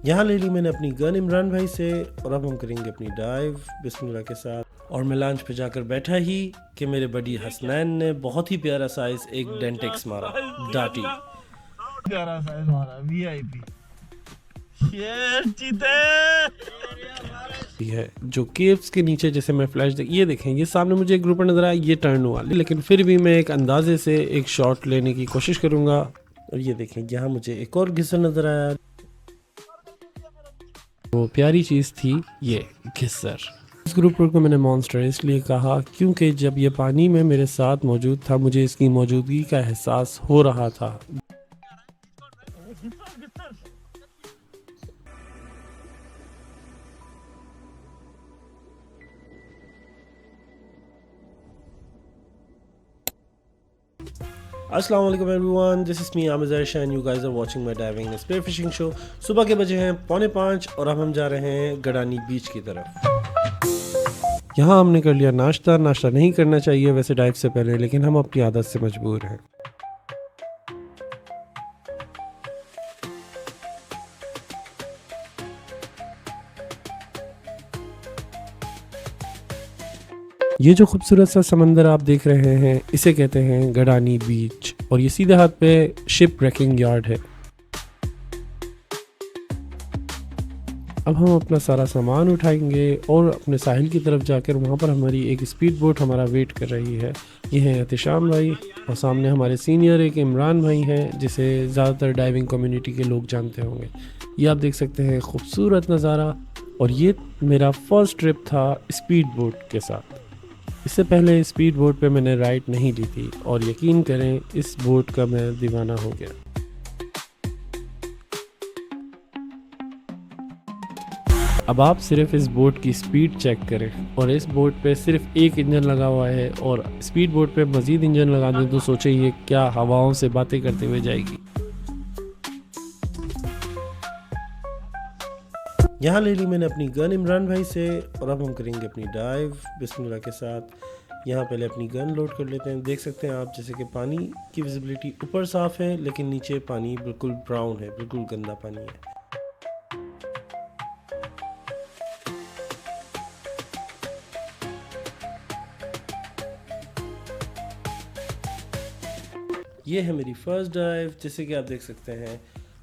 यहाँ ले ली मैंने अपनी गन इमरान भाई से और अब हम करेंगे अपनी डाइव बिस्मिल्लाह के साथ। और मैं लॉन्च पे जाकर बैठा ही कि मेरे बड़ी हसनैन ने बहुत ही प्यारा साइज एक डेंटेक्स मारा, डाटी प्यारा साइज मारा वीआईपी है जो केव्स के नीचे जैसे मैं फ्लैश ये देखें, ये सामने मुझे एक ग्रुपर नजर आया, ये टर्न हुआ, लेकिन फिर भी मैं एक अंदाजे से एक शॉट लेने की कोशिश करूंगा। और ये देखें यहाँ मुझे एक और घिसर नजर आया, वो प्यारी चीज थी ये घिसर। इस ग्रुपर को मैंने मॉन्स्टर इसलिए कहा क्योंकि जब ये पानी में मेरे साथ मौजूद था मुझे इसकी मौजूदगी का एहसास हो रहा था। अस्सलाम वालेकुम everyone, this is me Aamir Zaish and you guys are watching my diving spear fishing show. सुबह के बजे हैं 4:45 और अब हम जा रहे हैं गडानी बीच की तरफ। यहाँ हमने कर लिया नाश्ता नहीं करना चाहिए वैसे डाइव से पहले, लेकिन हम अपनी आदत से मजबूर हैं। ये जो खूबसूरत सा समंदर आप देख रहे हैं इसे कहते हैं गडानी बीच और ये सीधे हाथ पे शिप रेकिंग यार्ड है। अब हम अपना सारा सामान उठाएंगे और अपने साहिल की तरफ जाकर वहाँ पर हमारी एक स्पीड बोट हमारा वेट कर रही है। ये है एहतिशाम भाई और सामने हमारे सीनियर एक इमरान भाई हैं जिसे ज़्यादातर डाइविंग कम्युनिटी के लोग जानते होंगे। ये आप देख सकते हैं खूबसूरत नज़ारा। और ये मेरा फर्स्ट ट्रिप था स्पीड बोट के साथ। इससे पहले स्पीड बोट पे मैंने राइड नहीं ली थी और यकीन करें इस बोट का मैं दीवाना हो गया। अब आप सिर्फ इस बोट की स्पीड चेक करें और इस बोट पे सिर्फ एक इंजन लगा हुआ है और स्पीड बोट पे मज़ीद इंजन लगा दें तो सोचे ये क्या हवाओं से बातें करते हुए जाएगी। यहाँ ले ली मैंने अपनी गन इमरान भाई से और अब हम करेंगे अपनी डाइव बिस्मिल्लाह के साथ। यहाँ पहले अपनी गन लोड कर लेते हैं। देख सकते हैं आप जैसे कि पानी की विजिबिलिटी ऊपर साफ़ है लेकिन नीचे पानी बिल्कुल ब्राउन है, बिल्कुल गंदा पानी है। ये है मेरी फर्स्ट डाइव। जैसे कि आप देख सकते हैं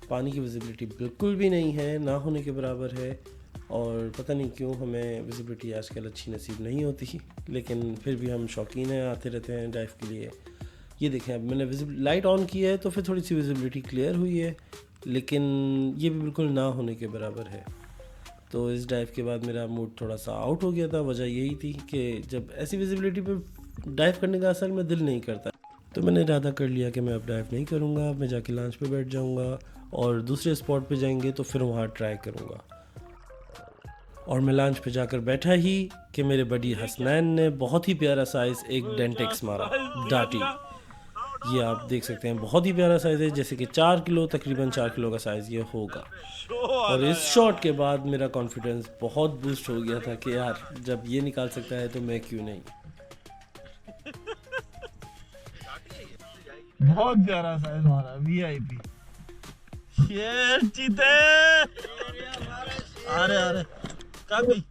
पानी की विजिबिलिटी बिल्कुल भी नहीं है, ना होने के बराबर है। और पता नहीं क्यों हमें विजिबिलिटी आजकल अच्छी नसीब नहीं होती, लेकिन फिर भी हम शौकीन हैं, आते रहते हैं डाइव के लिए। ये देखें अब मैंने लाइट ऑन की है तो फिर थोड़ी सी विजिबिलिटी क्लियर हुई है, लेकिन ये भी बिल्कुल ना होने के बराबर है। तो इस डाइव के बाद मेरा मूड थोड़ा सा आउट हो गया था। वजह यही थी कि जब ऐसी विजिबिलिटी पे डाइव करने का असल में दिल नहीं करता, तो मैंने इरादा कर लिया कि मैं अब डाइव नहीं करूँगा। अब मैं जाके लॉन्च पे बैठ जाऊँगा और दूसरे स्पॉट पे जाएंगे तो फिर वहाँ ट्राई करूँगा। और मैं लॉन्च पे जाकर बैठा ही कि मेरे बड़ी हसनैन ने बहुत ही प्यारा साइज़ एक डेंटेक्स मारा, डाटी। ये आप देख सकते हैं बहुत ही प्यारा साइज़ है, जैसे कि 4 किलो तकरीबन 4 किलो का साइज़ ये होगा। और इस शॉट के बाद मेरा कॉन्फिडेंस बहुत बूस्ट हो गया था कि यार जब ये निकाल सकता है तो मैं क्यों नहीं। बहुत प्यारा साइज मारा वीआईपी चीते अरे कभी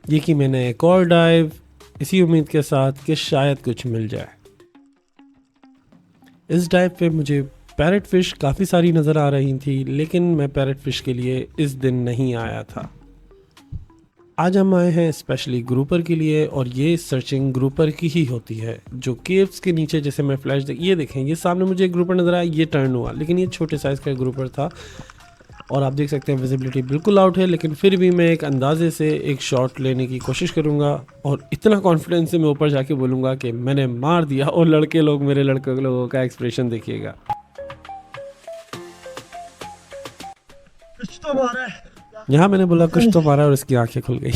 ये कि मैंने एक और डाइव इसी उम्मीद के साथ कि शायद कुछ मिल जाए। इस डाइव पे मुझे पैरेट फिश काफ़ी सारी नज़र आ रही थी, लेकिन मैं पैरेट फिश के लिए इस दिन नहीं आया था। आज हम आए हैं स्पेशली ग्रुपर के लिए और ये सर्चिंग ग्रुपर की ही होती है जो केव्स के नीचे जैसे मैं फ्लैश ये देखें, ये सामने मुझे एक ग्रुपर नज़र आया, ये टर्न हुआ, लेकिन ये छोटे साइज़ का ग्रुपर था। और आप देख सकते हैं विजिबिलिटी बिल्कुल आउट है, लेकिन फिर भी मैं एक अंदाजे से एक शॉट लेने की कोशिश करूंगा और इतना कॉन्फिडेंस से मैं ऊपर जाके बोलूँगा कि मैंने मार दिया। और लड़के लोग, मेरे लड़के लोगों का एक्सप्रेशन देखिएगा। कुछ तो मारा है। यहाँ मैंने बोला कुछ तो मारा और इसकी आंखें खुल गई।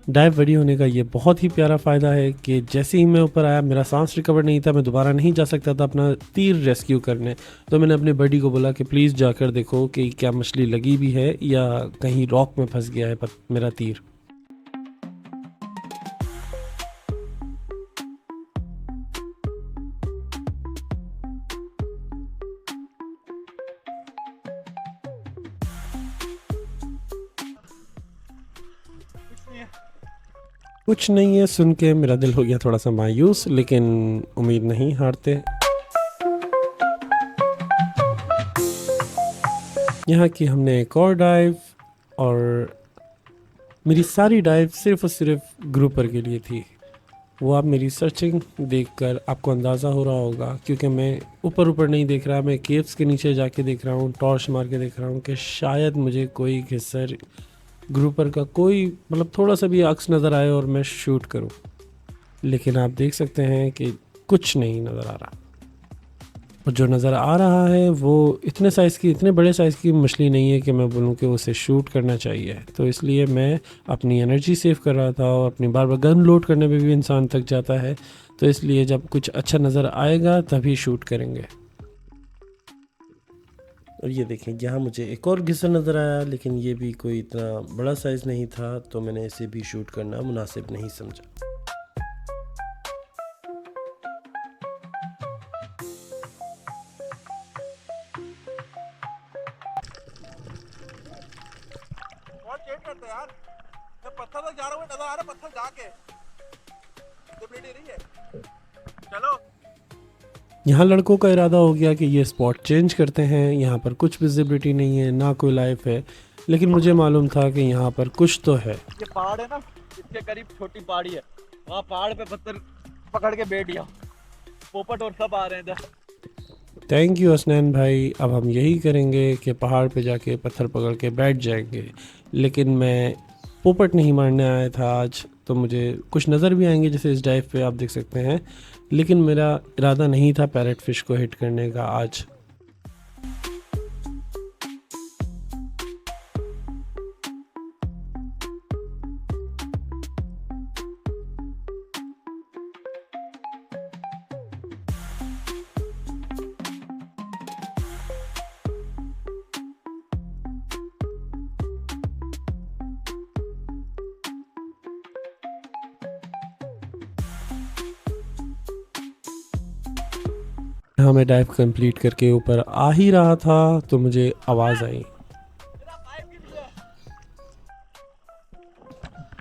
डाइव बड़ी होने का ये बहुत ही प्यारा फ़ायदा है कि जैसे ही मैं ऊपर आया मेरा सांस रिकवर नहीं था, मैं दोबारा नहीं जा सकता था अपना तीर रेस्क्यू करने। तो मैंने अपने बडी को बोला कि प्लीज़ जाकर देखो कि क्या मछली लगी भी है या कहीं रॉक में फंस गया है मेरा तीर। कुछ नहीं है सुन के मेरा दिल हो गया थोड़ा सा मायूस, लेकिन उम्मीद नहीं हारते। यहाँ की हमने एक और डाइव, और मेरी सारी डाइव सिर्फ और सिर्फ ग्रुपर के लिए थी। वो आप मेरी सर्चिंग देखकर आपको अंदाज़ा हो रहा होगा, क्योंकि मैं ऊपर ऊपर नहीं देख रहा, मैं केव्स के नीचे जाके देख रहा हूँ, टॉर्च मार के देख रहा हूँ कि शायद मुझे कोई घिसर ग्रुपर का कोई मतलब थोड़ा सा भी अक्स नज़र आए और मैं शूट करूँ। लेकिन आप देख सकते हैं कि कुछ नहीं नज़र आ रहा, और जो नज़र आ रहा है वो इतने बड़े साइज़ की मछली नहीं है कि मैं बोलूँ कि उसे शूट करना चाहिए। तो इसलिए मैं अपनी एनर्जी सेव कर रहा था, और अपनी बार बार गन लोड करने में भी इंसान थक जाता है, तो इसलिए जब कुछ अच्छा नज़र आएगा तभी शूट करेंगे। और ये देखें, यहाँ मुझे एक और घिसर नज़र आया, लेकिन ये भी कोई इतना बड़ा साइज़ नहीं था, तो मैंने इसे भी शूट करना मुनासिब नहीं समझा। चेंज करते हैं यार, मैं पत्थर तक जा रहा हूँ, नजर आ रहा है पत्थर जाके विजिबिलिटी नहीं है। चलो यहाँ लड़कों का इरादा हो गया कि ये स्पॉट चेंज करते हैं, यहाँ पर कुछ विजिबिलिटी नहीं है, ना कोई लाइफ है, लेकिन मुझे मालूम था कि यहाँ पर कुछ तो है। ये पहाड़ है ना, इसके करीब छोटी पहाड़ी है, वहाँ पहाड़ पे पत्थर पकड़ के बैठ गया, पोपट और सब आ रहे हैं इधर। थैंक यू हसनैन भाई, अब हम यही करेंगे कि पहाड़ पे जाके पत्थर पकड़ के बैठ जाएंगे। लेकिन मैं पोपट नहीं मारने आया था आज, तो मुझे कुछ नज़र भी आएंगे जैसे इस डाइव पे आप देख सकते हैं, लेकिन मेरा इरादा नहीं था पैरेट फिश को हिट करने का आज। हाँ, मैं डाइव कंप्लीट करके ऊपर आ ही रहा था तो मुझे आवाज़ आई।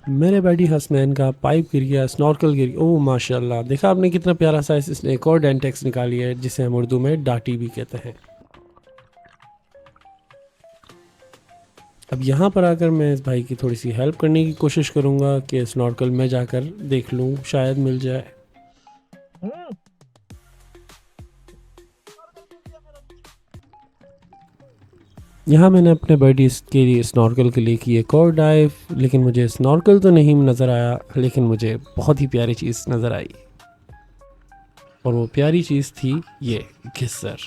मेरे बैडी हसनैन का पाइप गिर गया, स्नॉर्कल गिर गया। ओह माशाल्लाह, देखा आपने कितना प्यारा सा इसने एक और डेंटेक्स निकाली है, जिसे हम उर्दू में डाटी भी कहते हैं। अब यहाँ पर आकर मैं इस भाई की थोड़ी सी हेल्प करने की कोशिश करूँगा कि स्नॉर्कल में जाकर देख लूँ, शायद मिल जाए। यहाँ मैंने अपने बर्डीज के लिए स्नॉर्कल के लिए की एक और डाइव, लेकिन मुझे स्नॉर्कल तो नहीं नज़र आया, लेकिन मुझे बहुत ही प्यारी चीज़ नज़र आई, और वो प्यारी चीज़ थी ये घिस्सर।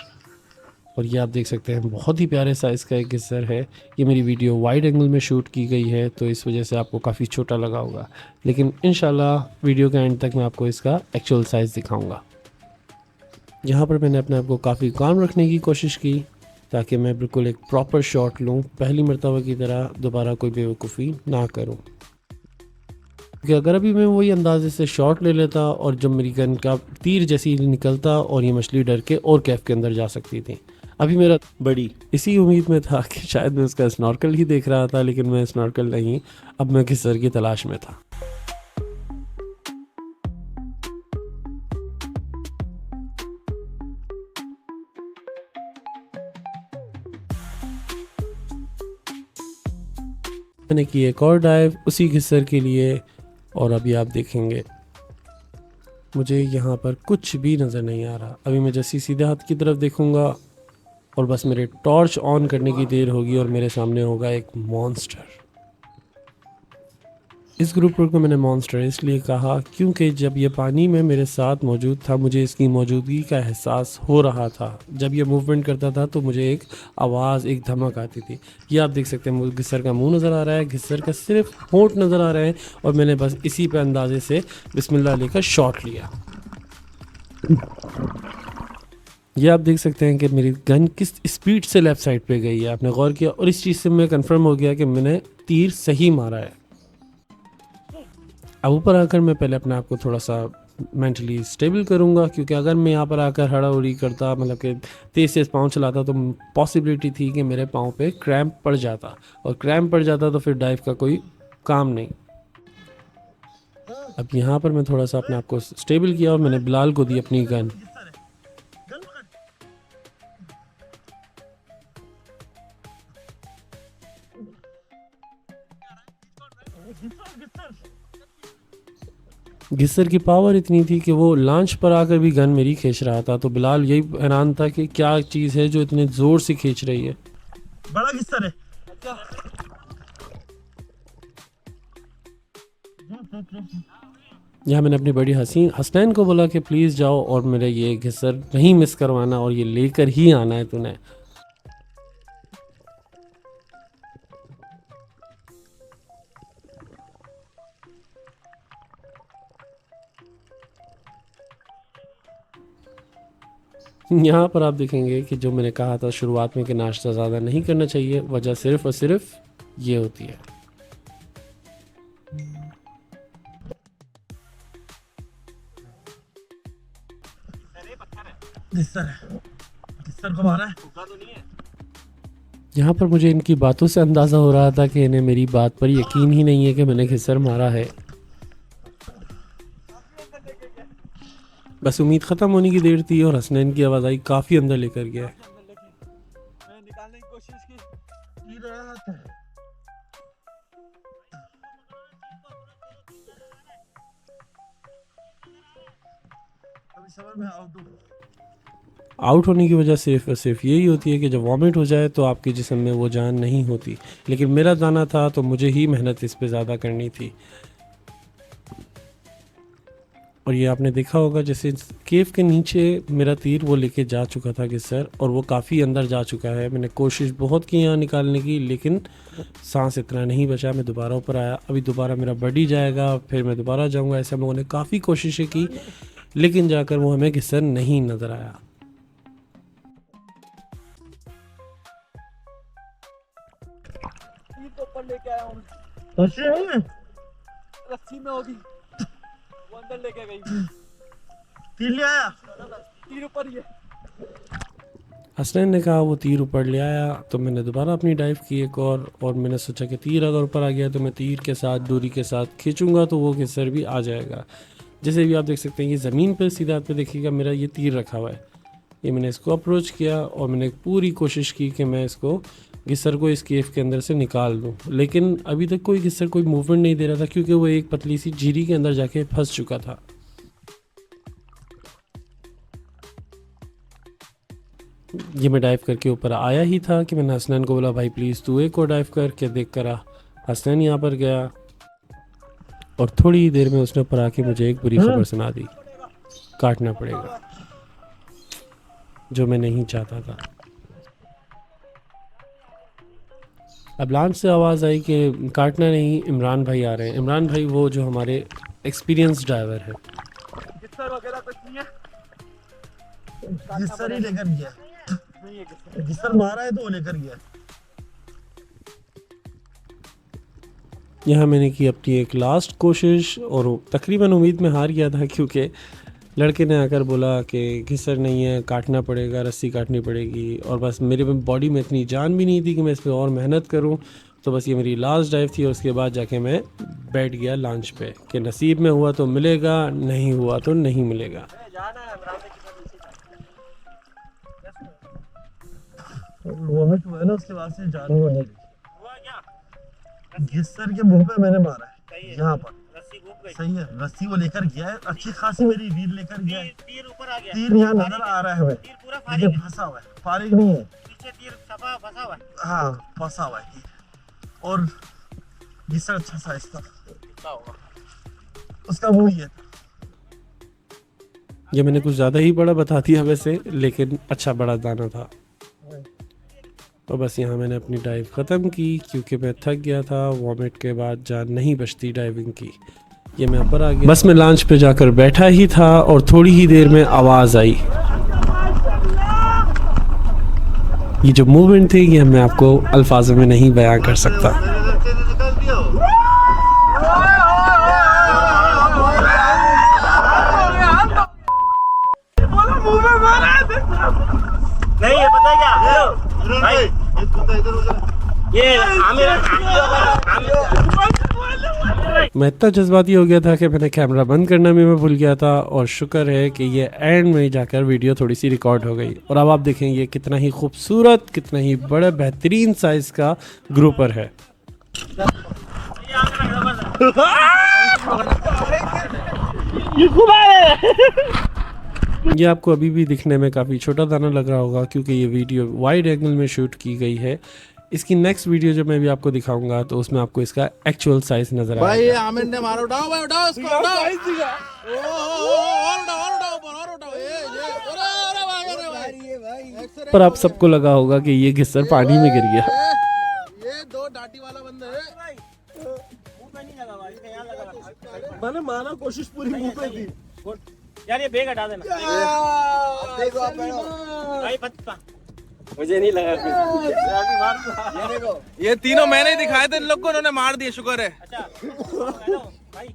और ये आप देख सकते हैं बहुत ही प्यारे साइज़ का एक घिस्सर है। ये मेरी वीडियो वाइड एंगल में शूट की गई है, तो इस वजह से आपको काफ़ी छोटा लगा होगा, लेकिन इंशाल्लाह वीडियो के एंड तक मैं आपको इसका एक्चुअल साइज़ दिखाऊँगा। यहाँ पर मैंने अपने आप को काफ़ी काम रखने की कोशिश की, ताकि मैं बिल्कुल एक प्रॉपर शॉट लूँ, पहली मरतबा की तरह दोबारा कोई बेवकूफ़ी ना करूँ। क्योंकि अगर अभी मैं वही अंदाजे से शॉट ले लेता और जब मेरी गन का तीर जैसी निकलता और ये मछली डर के और कैफ के अंदर जा सकती थी। अभी मेरा बड़ी इसी उम्मीद में था कि शायद मैं उसका स्नॉर्कल ही देख रहा था, लेकिन मैं स्नॉर्कल नहीं, अब मैं घिस्सर की तलाश में था। मैंने की एक और डाइव उसी घिस्सर के लिए, और अभी आप देखेंगे मुझे यहाँ पर कुछ भी नज़र नहीं आ रहा। अभी मैं जैसे सीधे हाथ की तरफ देखूँगा और बस मेरे टॉर्च ऑन करने की देर होगी और मेरे सामने होगा एक मॉन्स्टर। इस ग्रुप को मैंने मॉन्स्टर इसलिए कहा क्योंकि जब ये पानी में मेरे साथ मौजूद था, मुझे इसकी मौजूदगी का एहसास हो रहा था। जब ये मूवमेंट करता था तो मुझे एक आवाज़, एक धमक आती थी। ये आप देख सकते हैं, घिस्सर का मुंह नज़र आ रहा है, घिस्सर का सिर्फ होंठ नज़र आ रहे हैं, और मैंने बस इसी पे अंदाजे से बिस्मिल्लाह लेकर शॉट लिया। ये आप देख सकते हैं कि मेरी गन किस स्पीड से लेफ़्ट साइड पे गई है, आपने गौर किया, और इस चीज़ से मैं कंफर्म हो गया कि मैंने तीर सही मारा है। अब ऊपर आकर मैं पहले अपने आप को थोड़ा सा मेंटली स्टेबल करूँगा, क्योंकि अगर मैं यहाँ पर आकर हड़ाउड़ी करता, मतलब कि तेज़ पाँव चलाता, तो पॉसिबिलिटी थी कि मेरे पाँव पे क्रैम्प पड़ जाता, और क्रैम्प पड़ जाता तो फिर डाइव का कोई काम नहीं। अब यहाँ पर मैं थोड़ा सा अपने आप को स्टेबल किया और मैंने बिलाल को दी अपनी गन। गन पकड़। घिस्सर की पावर इतनी थी कि वो लॉन्च पर आकर भी गन मेरी खींच रहा था। तो बिलाल यही हैरान था कि क्या चीज़ है जो इतने ज़ोर से खींच रही है। बड़ा किस्सा है। यहाँ मैंने अपनी बड़ी हसनैन को बोला कि प्लीज़ जाओ और मेरे ये घिस्सर नहीं मिस करवाना और ये लेकर ही आना है तूने। यहाँ पर आप देखेंगे कि जो मैंने कहा था शुरुआत में कि नाश्ता ज़्यादा नहीं करना चाहिए, वजह सिर्फ़ और सिर्फ ये होती है। किस्सर को मारा है। यहाँ पर मुझे इनकी बातों से अंदाज़ा हो रहा था कि इन्हें मेरी बात पर यकीन ही नहीं है कि मैंने घिस्सर मारा है। बस उम्मीद ख़त्म होने की देर थी और हसनैन की आवाज़ आई, काफ़ी अंदर लेकर गया है। मैंने निकालने की कोशिश की। अभी समझ में आउट होने की वजह सिर्फ और सिर्फ यही होती है कि जब वॉमिट हो जाए तो आपके जिस्म में वो जान नहीं होती। लेकिन मेरा जाना था तो मुझे ही मेहनत इस पे ज़्यादा करनी थी। और ये आपने देखा होगा जैसे केव के नीचे मेरा तीर वो लेके जा चुका था घिस्सर, और वो काफ़ी अंदर जा चुका है। मैंने कोशिश बहुत की यहाँ निकालने की, लेकिन सांस इतना नहीं बचा। मैं दोबारा ऊपर आया, अभी दोबारा मेरा बडी जाएगा, फिर मैं दोबारा जाऊँगा। ऐसे हम लोगों ने काफ़ी कोशिशें की, लेकिन जाकर वो हमें घिस्सर नहीं नज़र आया। तीर तो ऊपर लेके आया हूँ, रस्सी में होगी, वो अंदर लेके गई। तीर ले आया। तीर ऊपर ही है। हसनैन ने कहा वो तीर ऊपर ले आया, तो मैंने दोबारा अपनी डाइव की एक और मैंने सोचा कि तीर अगर ऊपर आ गया तो मैं तीर के साथ डोरी के साथ खींचूंगा तो वो घिस्सर भी आ जाएगा। जैसे भी आप देख सकते हैं ये ज़मीन पर सीधा पे देखिएगा मेरा ये तीर रखा हुआ है। ये मैंने इसको अप्रोच किया और मैंने पूरी कोशिश की कि मैं इसको घिस्सर को इस केव के अंदर से निकाल दूं, लेकिन अभी तक कोई घिस्सर कोई मूवमेंट नहीं दे रहा था, क्योंकि वो एक पतली सी झीरी के अंदर जाके फंस चुका था। ये मैं डाइव करके ऊपर आया ही था कि मैंने हसनैन को बोला भाई प्लीज़ तू एक और डाइव कर के देख कर आ। हसनैन यहाँ पर गया और थोड़ी ही देर में उसने ऊपर आके मुझे एक बुरी खबर सुना दी, काटना पड़ेगा, जो मैं नहीं चाहता था। अब लॉन्च से आवाज़ आई कि काटना नहीं, इमरान भाई आ रहे हैं। इमरान भाई वो जो हमारे एक्सपीरियंस ड्राइवर है। घिस्सर वगैरह कुछ नहीं है। किस्सर ही लेकर गया। नहीं है घिस्सर। किस्सर मारा है तो वो लेकर गया। यहाँ मैंने की अपनी एक लास्ट कोशिश और तकरीबन उम्मीद में हार गया था, क्योंकि लड़के ने आकर बोला कि घिस्सर नहीं है, काटना पड़ेगा, रस्सी काटनी पड़ेगी। और बस मेरे बॉडी में इतनी जान भी नहीं थी कि मैं इस पर और मेहनत करूं। तो बस ये मेरी लास्ट डाइव थी और उसके बाद जाके मैं बैठ गया लॉन्च पे कि नसीब में हुआ तो मिलेगा, नहीं हुआ तो नहीं मिलेगा। वॉमिट हुआ है ना, उसके बाद से जान हुआ नहीं। घिस्सर के मुंह पे मैंने मारा है, यहाँ पर सही है। रस्सी वो लेकर गया है, अच्छी खासी मेरी रील लेकर गया है। तीर ऊपर आ गया। तीर यहाँ नजर आ रहा है हमें, तीर पूरा लेकिन फंसा हुआ है, फारिग नहीं है। पीछे तीर सफा फंसा हुआ है। हाँ फंसा हुआ है। और घिस्सर अच्छा सा इसका, उसका मुंह ही है। ये मैंने कुछ ज़्यादा ही बड़ा बता दिया वैसे, लेकिन अच्छा बड़ा दाना था। तो बस यहाँ मैंने अपनी डाइव ख़त्म की, क्योंकि मैं थक गया था। वॉमिट के बाद जान नहीं बचती डाइविंग की। ये मैं ऊपर आ गया, बस मैं लॉन्च पे जाकर बैठा ही था और थोड़ी ही देर में आवाज़ आई। ये जो मूवमेंट थी ये मैं आपको अल्फाजों में नहीं बयां कर सकता। नहीं ये पता है क्या, हेलो भाई, ये आमिर मैं इतना जज्बाती हो गया था कि मैंने कैमरा बंद करना भी मैं भूल गया था, और शुक्र है कि ये एंड में जाकर वीडियो थोड़ी सी रिकॉर्ड हो गई। और अब आप देखेंगे कितना ही खूबसूरत, कितना ही बड़ा बेहतरीन साइज़ का ग्रुपर है। ये आपको अभी भी दिखने में काफ़ी छोटा दाना लग रहा होगा क्योंकि ये वीडियो वाइड एंगल में शूट की गई है। इसकी नेक्स्ट वीडियो जब मैं भी आपको दिखाऊंगा तो उसमें आपको इसका एक्चुअल साइज नजर आएगा। भाई ये आमिर ने मारा, उठाओ भाई, उठाओ इसको, उठाओ और उठाओ ये अरे भाई पर आप सबको लगा होगा कि ये घिस्सर पानी में गिर गया। ये 2 डाटी वाला बंदा है। मैंने माना, कोशिश पूरी मुंह पे थी। यार ये बेग हटा देना। देखो आप भाई बच्चा मुझे नहीं लगा ये तीनों मैंने ही दिखाए थे इन लोग को, उन्होंने मार दिए, शुक्र है। अच्छा भाई